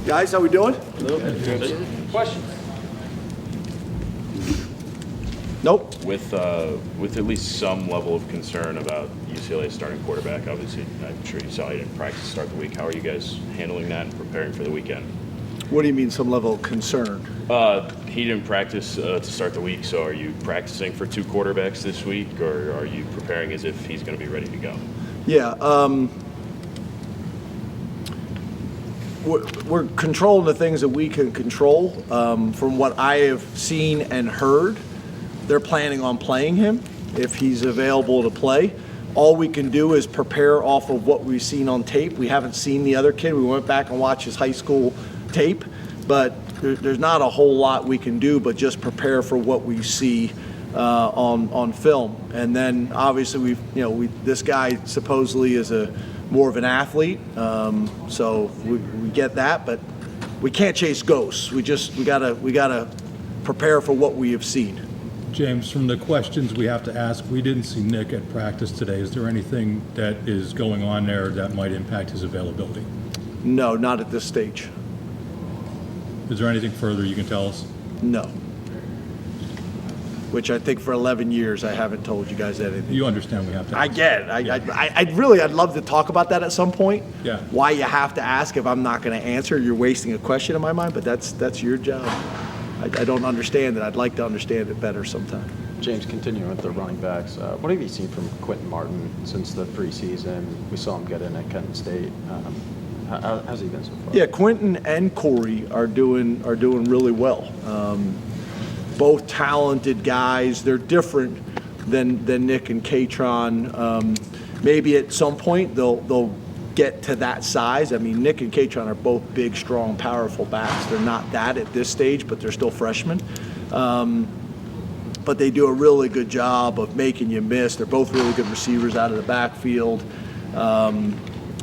Guys, how we doing? Questions? Nope. With at least some level of concern about UCLA starting quarterback, obviously, I'm sure you saw he didn't practice to start the week. How are you guys handling that and preparing for the weekend? What do you mean some level of concern? He didn't practice to start the week, so are you practicing for two quarterbacks this week, or are you preparing as if he's going to be ready to go? Yeah, we're controlling the things that we can control. From what I have seen and heard, they're planning on playing him if he's available to play. All we can do is prepare off of what we've seen on tape. We haven't seen the other kid. We went back and watched his high school tape, but there's not a whole lot we can do but just prepare for what we see on film. And then obviously this guy supposedly is more of an athlete, so we get that, but we can't chase ghosts. We gotta prepare for what we have seen. James, from the questions we have to ask, we didn't see Nick at practice today. Is there anything that is going on there that might impact his availability? No, not at this stage. Is there anything further you can tell us? No. Which I think for 11 years I haven't told you guys anything. You understand we have to ask. I get it. I'd love to talk about that at some point. Yeah. Why you have to ask if I'm not going to answer. You're wasting a question in my mind, but that's your job. I don't understand it. I'd like to understand it better sometime. James, continuing with the running backs, what have you seen from Quentin Martin since the preseason? We saw him get in at Penn State. How's he been so far? Yeah, Quentin and Corey are doing really well. Both talented guys. They're different than Nick and Katron. Maybe at some point they'll get to that size. I mean, Nick and Katron are both big, strong, powerful backs. They're not that at this stage, but they're still freshmen. But they do a really good job of making you miss. They're both really good receivers out of the backfield.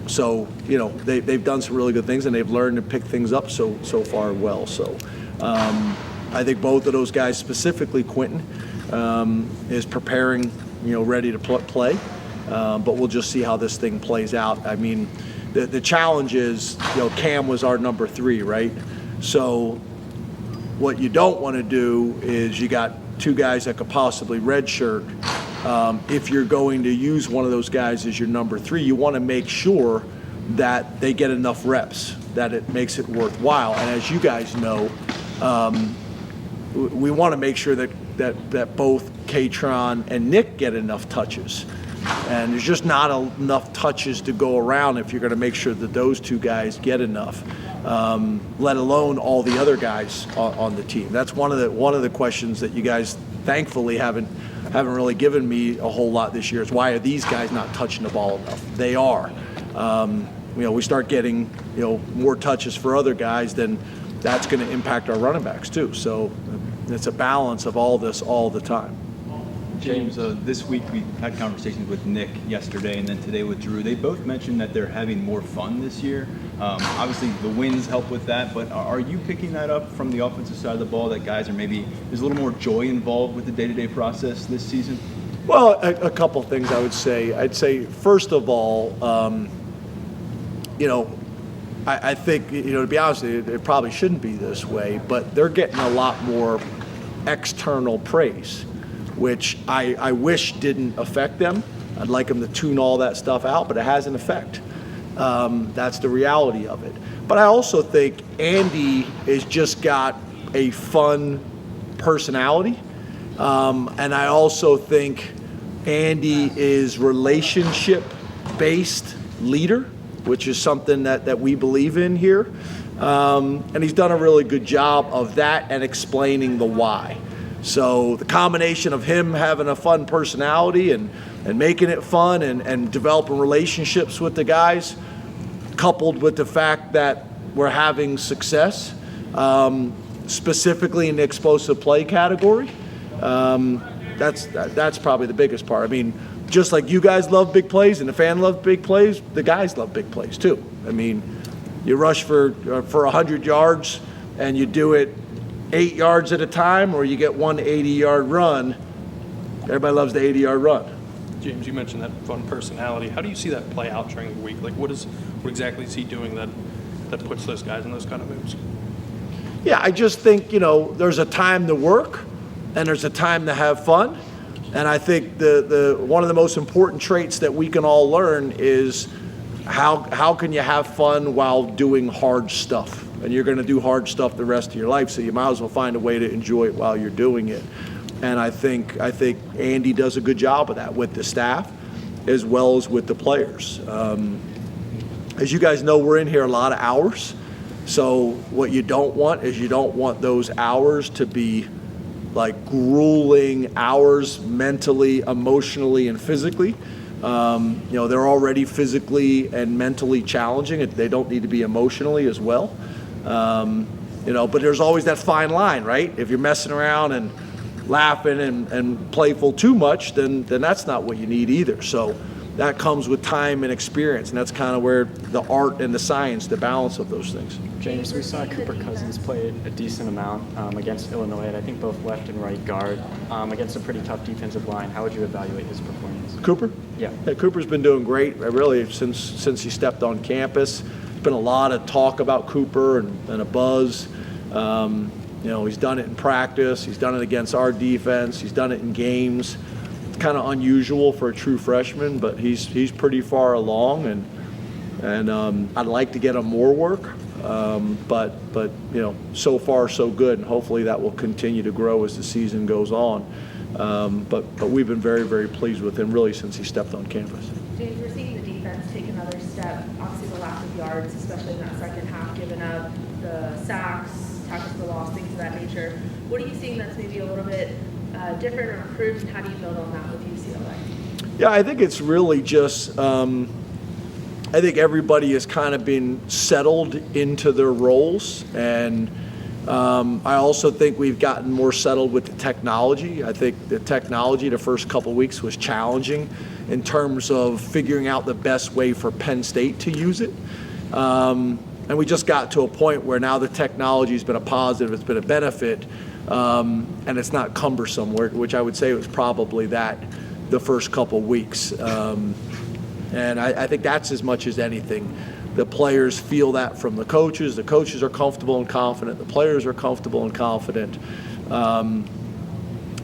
So, they've done some really good things, and they've learned to pick things up so far well. So I think both of those guys, specifically Quentin, is preparing, ready to play. But we'll just see how this thing plays out. I mean, the challenge is, Cam was our number 3, right? So what you don't want to do is you got two guys that could possibly redshirt. If you're going to use one of those guys as your number 3, you want to make sure that they get enough reps, that it makes it worthwhile. And as you guys know, we want to make sure that both Katron and Nick get enough touches. And there's just not enough touches to go around if you're going to make sure that those two guys get enough, let alone all the other guys on the team. That's one of the questions that you guys thankfully haven't really given me a whole lot this year, is why are these guys not touching the ball enough? They are. We start getting more touches for other guys, then that's going to impact our running backs too. So it's a balance of all this all the time. James, this week we had conversations with Nick yesterday and then today with Drew. They both mentioned that they're having more fun this year. Obviously, the wins help with that, but are you picking that up from the offensive side of the ball, that guys are there's a little more joy involved with the day-to-day process this season? Well, a couple things I would say. I'd say, first of all, I think, to be honest with you, it probably shouldn't be this way, but they're getting a lot more external praise, which I wish didn't affect them. I'd like them to tune all that stuff out, but it has an effect. That's the reality of it. But I also think Andy has just got a fun personality. And I also think Andy is relationship-based leader, which is something that we believe in here. And he's done a really good job of that and explaining the why. So the combination of him having a fun personality and making it fun and developing relationships with the guys, coupled with the fact that we're having success, specifically in the explosive play category, that's probably the biggest part. I mean, just like you guys love big plays and the fan loves big plays, the guys love big plays too. I mean, you rush for 100 yards and you do it 8 yards at a time, or you get one 80-yard run. Everybody loves the 80-yard run. James, you mentioned that fun personality. How do you see that play out during the week? Like, what exactly is he doing that that puts those guys in those kind of moods? Yeah, I just think, there's a time to work and there's a time to have fun. And I think the one of the most important traits that we can all learn is how can you have fun while doing hard stuff? And you're going to do hard stuff the rest of your life, so you might as well find a way to enjoy it while you're doing it. And I think Andy does a good job of that with the staff as well as with the players. As you guys know, we're in here a lot of hours. So what you don't want is you don't want those hours to be like grueling hours mentally, emotionally, and physically. They're already physically and mentally challenging. They don't need to be emotionally as well. But there's always that fine line, right? If you're messing around and laughing and playful too much, then that's not what you need either. So that comes with time and experience, and that's kind of where the art and the science, the balance of those things. James, we saw Cooper Cousins play a decent amount against Illinois, and I think both left and right guard against a pretty tough defensive line. How would you evaluate his performance? Cooper? Yeah. Cooper's been doing great, really, since he stepped on campus. There's been a lot of talk about Cooper and a buzz. He's done it in practice. He's done it against our defense. He's done it in games. It's kind of unusual for a true freshman, but he's pretty far along, and I'd like to get him more work. But so far so good, and hopefully that will continue to grow as the season goes on. But we've been very, very pleased with him really since he stepped on campus. James, we're seeing the defense take another step. Obviously, the lack of yards, especially in that second half, giving up the sacks, tackles for loss, things of that nature. What are you seeing that's maybe a little bit different or improved, and how do you build on that with UCLA? Yeah, I think it's really just I think everybody has kind of been settled into their roles, and I also think we've gotten more settled with the technology. I think the technology the first couple of weeks was challenging in terms of figuring out the best way for Penn State to use it. And we just got to a point where now the technology has been a positive, it's been a benefit, and it's not cumbersome, which I would say was probably that the first couple of weeks. And I think that's as much as anything. The players feel that from the coaches. The coaches are comfortable and confident. The players are comfortable and confident. And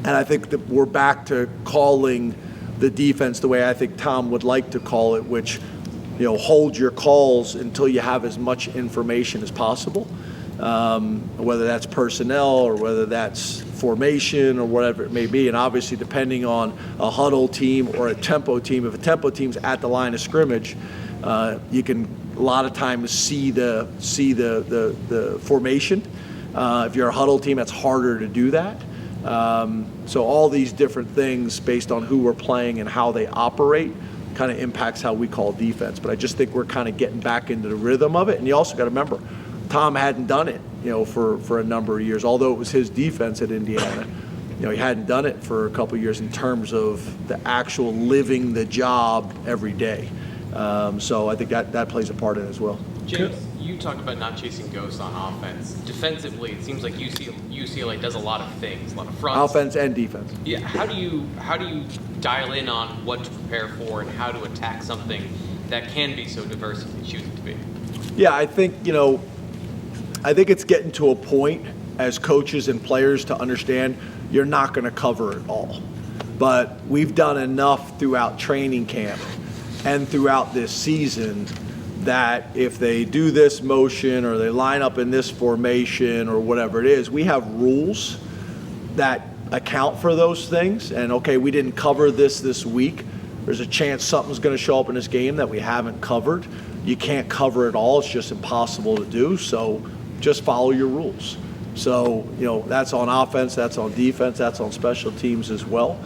I think that we're back to calling the defense the way I think Tom would like to call it, which, hold your calls until you have as much information as possible, whether that's personnel or whether that's formation or whatever it may be. And obviously, depending on a huddle team or a tempo team, if a tempo team's at the line of scrimmage, you can a lot of times see the formation. If you're a huddle team, it's harder to do that. So all these different things based on who we're playing and how they operate kind of impacts how we call defense. But I just think we're kind of getting back into the rhythm of it. And you also got to remember, Tom hadn't done it, for a number of years. Although it was his defense at Indiana, he hadn't done it for a couple of years in terms of the actual living the job every day. So I think that plays a part in it as well. James, you talked about not chasing ghosts on offense. Defensively, it seems like UCLA does a lot of things, a lot of fronts. Offense and defense. Yeah. How do you dial in on what to prepare for and how to attack something that can be so diverse as you choose it to be? Yeah, I think it's getting to a point as coaches and players to understand you're not going to cover it all. But we've done enough throughout training camp and throughout this season that if they do this motion or they line up in this formation or whatever it is, we have rules that account for those things. And okay, we didn't cover this week. There's a chance something's going to show up in this game that we haven't covered. You can't cover it all. It's just impossible to do. So just follow your rules. So, that's on offense, that's on defense, that's on special teams as well.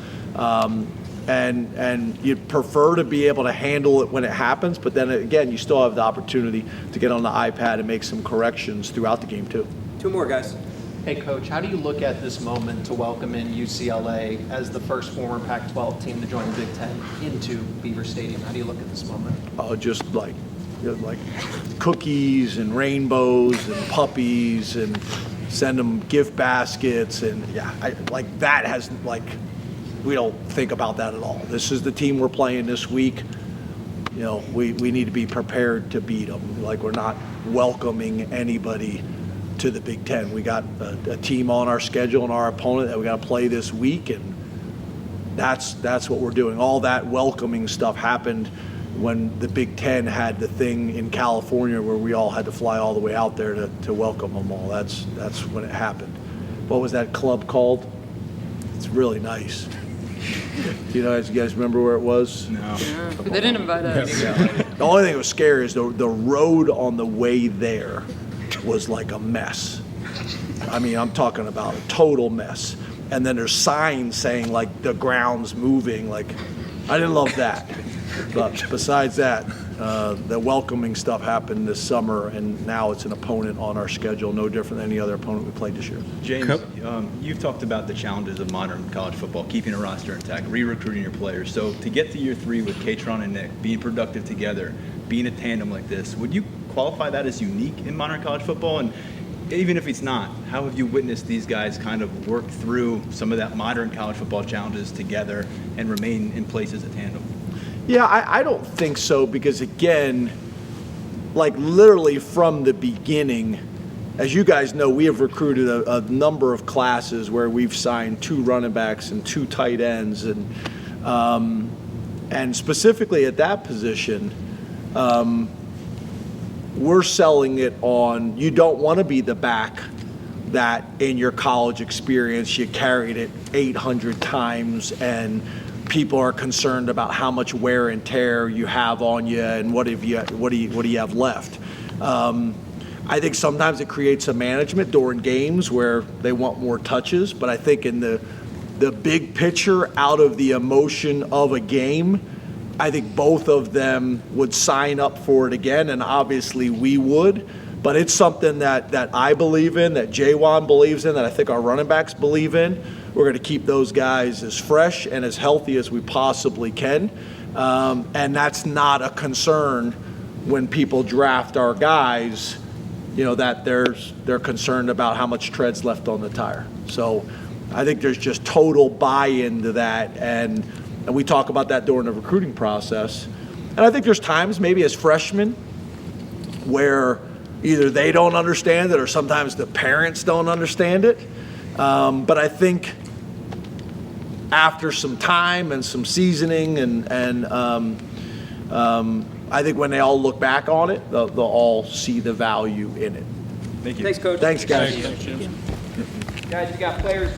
And you'd prefer to be able to handle it when it happens, but then again, you still have the opportunity to get on the iPad and make some corrections throughout the game too. Two more, guys. Hey, Coach, how do you look at this moment to welcome in UCLA as the first former Pac-12 team to join the Big Ten into Beaver Stadium? How do you look at this moment? Just like cookies and rainbows and puppies and send them gift baskets and we don't think about that at all. This is the team we're playing this week. we need to be prepared to beat them. Like, we're not welcoming anybody to the Big Ten. We got a team on our schedule and our opponent that we got to play this week, and that's what we're doing. All that welcoming stuff happened when the Big Ten had the thing in California where we all had to fly all the way out there to welcome them all. That's when it happened. What was that club called? It's really nice. You guys remember where it was? No. They didn't invite us. Yeah. The only thing that was scary is the road on the way there was like a mess. I mean, I'm talking about a total mess. And then there's signs saying like the ground's moving. Like, I didn't love that. But besides that, the welcoming stuff happened this summer, and now it's an opponent on our schedule, no different than any other opponent we played this year. James, you've talked about the challenges of modern college football, keeping a roster intact, re-recruiting your players. So to get to year 3 with Katron and Nick, being productive together, being a tandem like this, would you qualify that as unique in modern college football? And even if it's not, how have you witnessed these guys kind of work through some of that modern college football challenges together and remain in place as a tandem? Yeah, I don't think so, because again, like literally from the beginning, as you guys know, we have recruited a number of classes where we've signed 2 running backs and 2 tight ends, and specifically at that position, we're selling it on, you don't want to be the back that in your college experience you carried it 800 times and people are concerned about how much wear and tear you have on you and what do you have left. I think sometimes it creates a management during games where they want more touches, but I think in the big picture, out of the emotion of a game, I think both of them would sign up for it again, and obviously we would. But it's something that I believe in, that Jaywan believes in, that I think our running backs believe in. We're going to keep those guys as fresh and as healthy as we possibly can. And that's not a concern when people draft our guys, that they're concerned about how much tread's left on the tire. So I think there's just total buy-in to that. And we talk about that during the recruiting process. And I think there's times maybe as freshmen where either they don't understand it or sometimes the parents don't understand it. But I think after some time and some seasoning and I think when they all look back on it, they'll all see the value in it. Thank you. Thanks, Coach. Thanks, guys. Thanks. Guys, you got players.